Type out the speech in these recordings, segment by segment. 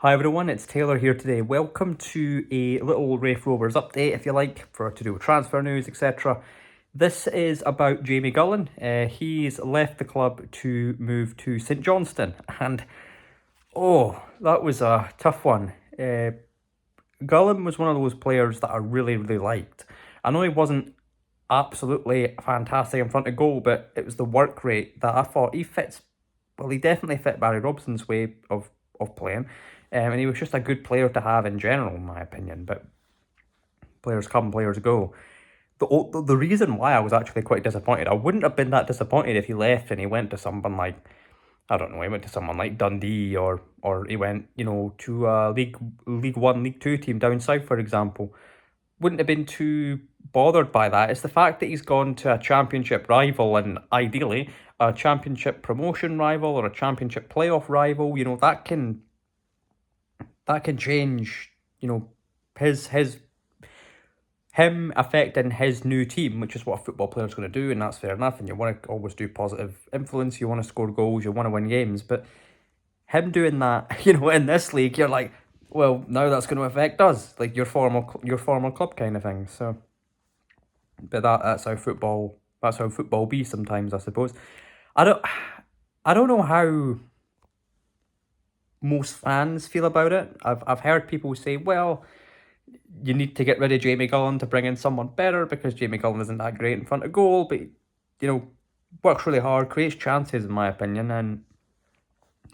Hi everyone, it's Taylor here today. Welcome to a little Raith Rovers update, if you like, to do with transfer news, etc. This is about Jamie Gullan. He's left the club to move to St Johnstone, and that was a tough one. Gullan was one of those players that I really liked. I know he wasn't absolutely fantastic in front of goal, but it was the work rate that I thought he fits. Well, he definitely fit Barry Robson's way of playing. And he was just a good player to have in general, in my opinion. But players come, players go. The reason why I was actually quite disappointed, I wouldn't have been that disappointed if he left and he went to someone like, I don't know, he went to someone like Dundee or he went, to a League 1, League 2 team down south, for example. Wouldn't have been too bothered by that. It's the fact that he's gone to a championship rival and ideally a championship promotion rival or a championship playoff rival. That can change, him affecting his new team, which is what a football player's going to do, and that's fair enough. And you want to always do positive influence, you want to score goals, you want to win games. But him doing that, in this league, you're like, well, now that's going to affect us, like your former club kind of thing. So, but that's how football be sometimes, I suppose. I don't know how most fans feel about it. I've heard people say, well, you need to get rid of Jamie Gullan to bring in someone better because Jamie Gullan isn't that great in front of goal, but works really hard, creates chances in my opinion, and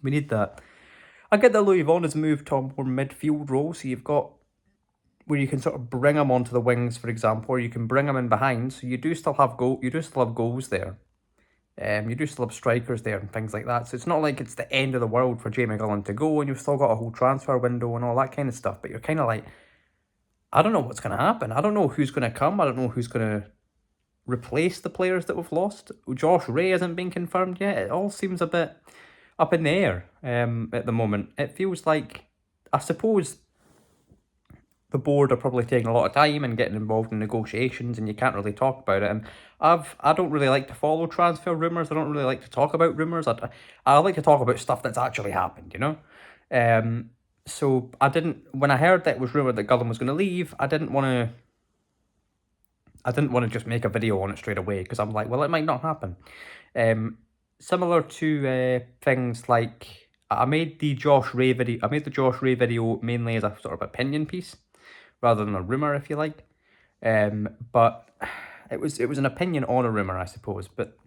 we need that. I get that Louis Vaughan has moved to a more midfield role, so you've got where you can sort of bring him onto the wings, for example, or you can bring him in behind, so you do still have goals there. You do still have strikers there and things like that. So it's not like it's the end of the world for Jamie Gullan to go and you've still got a whole transfer window and all that kind of stuff. But you're kind of like, I don't know what's going to happen. I don't know who's going to come. I don't know who's going to replace the players that we've lost. Josh Ray hasn't been confirmed yet. It all seems a bit up in the air at the moment. It feels like, I suppose, the board are probably taking a lot of time and getting involved in negotiations and you can't really talk about it. And I don't really like to follow transfer rumours. I don't really like to talk about rumours. I like to talk about stuff that's actually happened, So when I heard that it was rumoured that Gullan was going to leave, I didn't want to just make a video on it straight away because I'm like, well, it might not happen. Similar to things like I made the Josh Ray video mainly as a sort of opinion piece rather than a rumour, if you like. But it was an opinion on a rumour, I suppose. But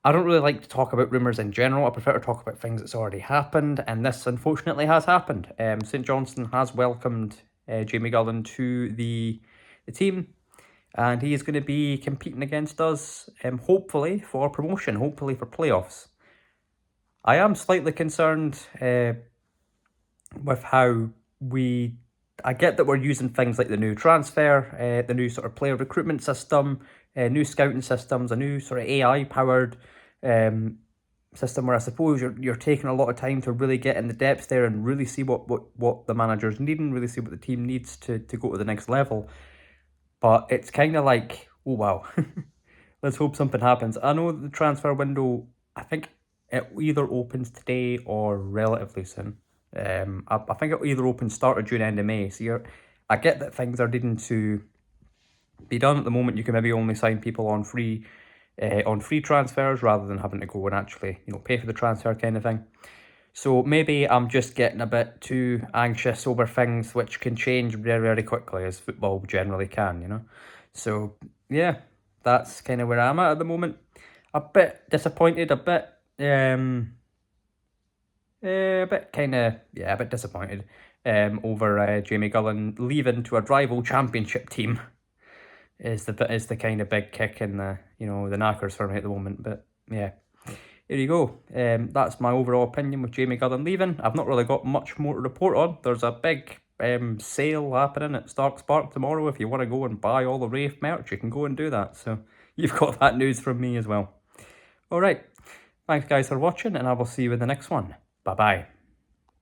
I don't really like to talk about rumours in general. I prefer to talk about things that's already happened, and this unfortunately has happened. St Johnstone has welcomed Jamie Gullan to the team, and he is going to be competing against us, hopefully for promotion, hopefully for playoffs. I am slightly concerned with how I get that we're using things like the new transfer, the new sort of player recruitment system, new scouting systems, a new sort of AI-powered system where I suppose you're taking a lot of time to really get in the depths there and really see what the manager's needing, really see what the team needs to go to the next level. But it's kind of like, oh wow, let's hope something happens. I know the transfer window, I think it either opens today or relatively soon. I think it'll either open start of June, end of May. So I get that things are needing to be done at the moment. You can maybe only sign people on free transfers rather than having to go and actually pay for the transfer kind of thing. So maybe I'm just getting a bit too anxious over things which can change very quickly, as football generally can, So yeah, that's kind of where I'm at the moment. A bit disappointed, a bit disappointed over Jamie Gullan leaving to a rival championship team is the kind of big kick in the the knackers for me at the moment. But yeah, here you go. That's my overall opinion with Jamie Gullan leaving. I've not really got much more to report on. There's a big sale happening at Starks Park tomorrow. If you want to go and buy all the Raith merch, you can go and do that. So you've got that news from me as well. All right. Thanks guys for watching, and I will see you in the next one. Bye bye.